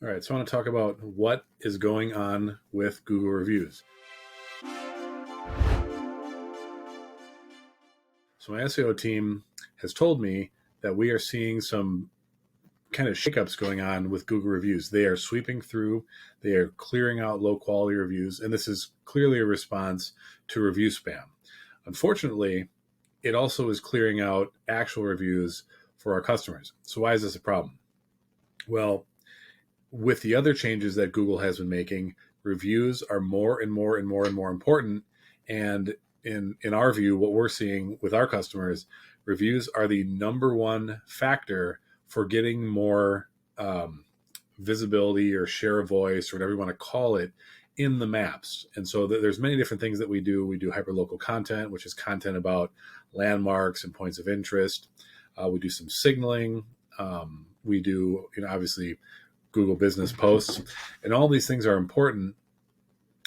All right, so I want to talk about what is going on with Google reviews. So my SEO team has told me that we are seeing some kind of shakeups going on with Google reviews. They are sweeping through, they are clearing out low quality reviews, and this is clearly a response to review spam. Unfortunately, it also is clearing out actual reviews for our customers. So why is this a problem? Well, with the other changes that Google has been making, reviews are more and more and more and more important. And in our view, what we're seeing with our customers, reviews are the number one factor for getting more visibility or share of voice or whatever you want to call it in the maps. And so there's many different things that we do. We do hyperlocal content, which is content about landmarks and points of interest. We do some signaling. We do, obviously Google business posts, and all these things are important,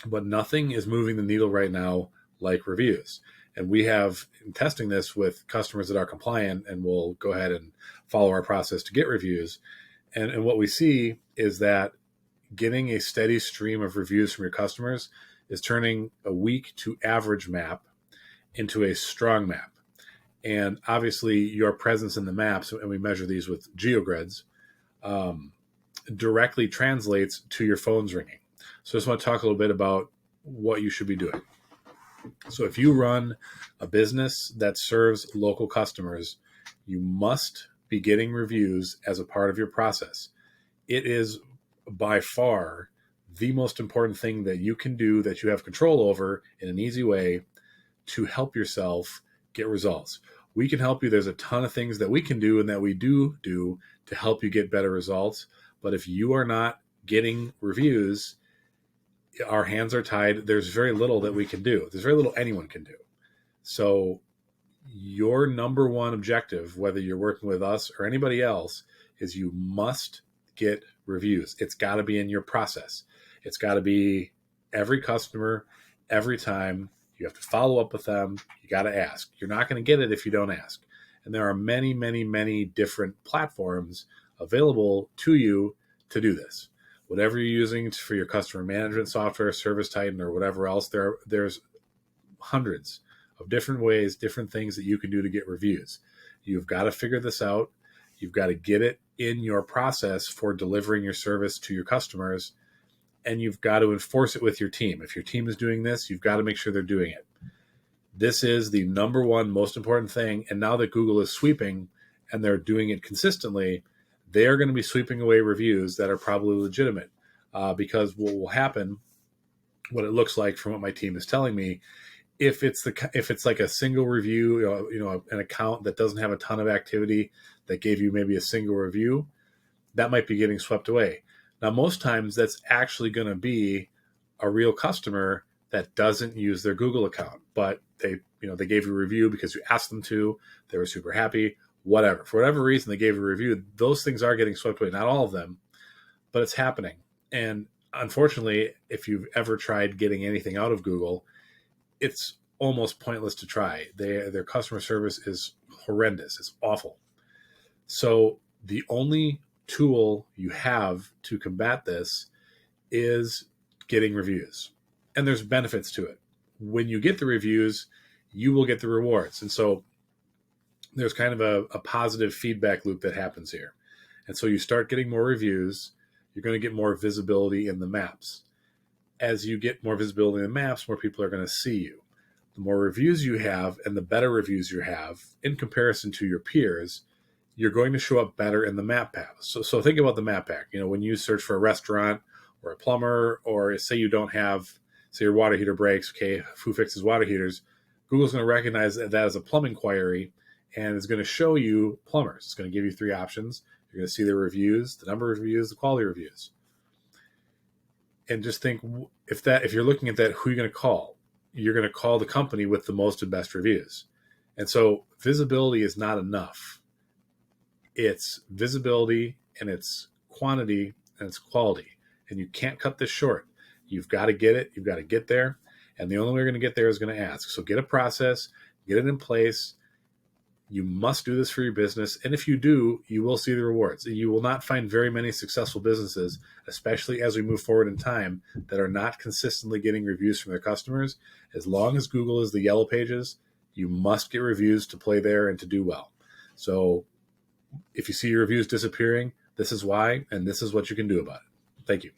but nothing is moving the needle right now like reviews. And we have in testing this with customers that are compliant and will go ahead and follow our process to get reviews. And what we see is that getting a steady stream of reviews from your customers is turning a weak to average map into a strong map. And obviously your presence in the maps, and we measure these with geogrids, directly translates to your phone's ringing. So I just want to talk a little bit about what you should be doing. So if you run a business that serves local customers, you must be getting reviews as a part of your process. It is by far the most important thing that you can do, that you have control over in an easy way to help yourself get results. We can help you. There's a ton of things that we can do and that we do to help you get better results. But if you are not getting reviews, our hands are tied. There's very little that we can do. There's very little anyone can do. So your number one objective, whether you're working with us or anybody else, is you must get reviews. It's got to be in your process. It's got to be every customer, every time. You have to follow up with them. You got to ask. You're not going to get it if you don't ask. And there are many, many, many different platforms available to you to do this. Whatever you're using for your customer management software, Service Titan, or whatever else, there's hundreds of different ways, different things that you can do to get reviews. You've got to figure this out. You've got to get it in your process for delivering your service to your customers, and you've got to enforce it with your team. If your team is doing this, you've got to make sure they're doing it. This is the number one most important thing. And now that Google is sweeping and they're doing it consistently, they are going to be sweeping away reviews that are probably legitimate, because what will happen, what it looks like from what my team is telling me, if it's like a single review, an account that doesn't have a ton of activity that gave you maybe a single review, that might be getting swept away. Now, most times that's actually going to be a real customer that doesn't use their Google account, but they gave you a review because you asked them to, they were super happy. Whatever. For whatever reason they gave a review, those things are getting swept away. Not all of them, but it's happening. And unfortunately, if you've ever tried getting anything out of Google, it's almost pointless to try. Their customer service is horrendous. It's awful. So the only tool you have to combat this is getting reviews. And there's benefits to it. When you get the reviews, you will get the rewards. And so there's kind of a positive feedback loop that happens here. And so you start getting more reviews, you're going to get more visibility in the maps. As you get more visibility in the maps, more people are going to see you. The more reviews you have and the better reviews you have in comparison to your peers, you're going to show up better in the map path. So think about the map pack. When you search for a restaurant or a plumber, or say you don't have, say your water heater breaks, okay, who fixes water heaters? Google's going to recognize that as a plumbing query, and it's going to show you plumbers. It's going to give you 3 options. You're going to see their reviews, the number of reviews, the quality of reviews. And just think, if you're looking at that, who are you going to call? You're going to call the company with the most and best reviews. And so visibility is not enough. It's visibility, and it's quantity, and it's quality. And you can't cut this short. You've got to get it. You've got to get there. And the only way you're going to get there is going to ask. So get a process, get it in place, You must do this for your business. And if you do, you will see the rewards. You will not find very many successful businesses, especially as we move forward in time, that are not consistently getting reviews from their customers. As long as Google is the yellow pages, you must get reviews to play there and to do well. So if you see your reviews disappearing, this is why, and this is what you can do about it. Thank you.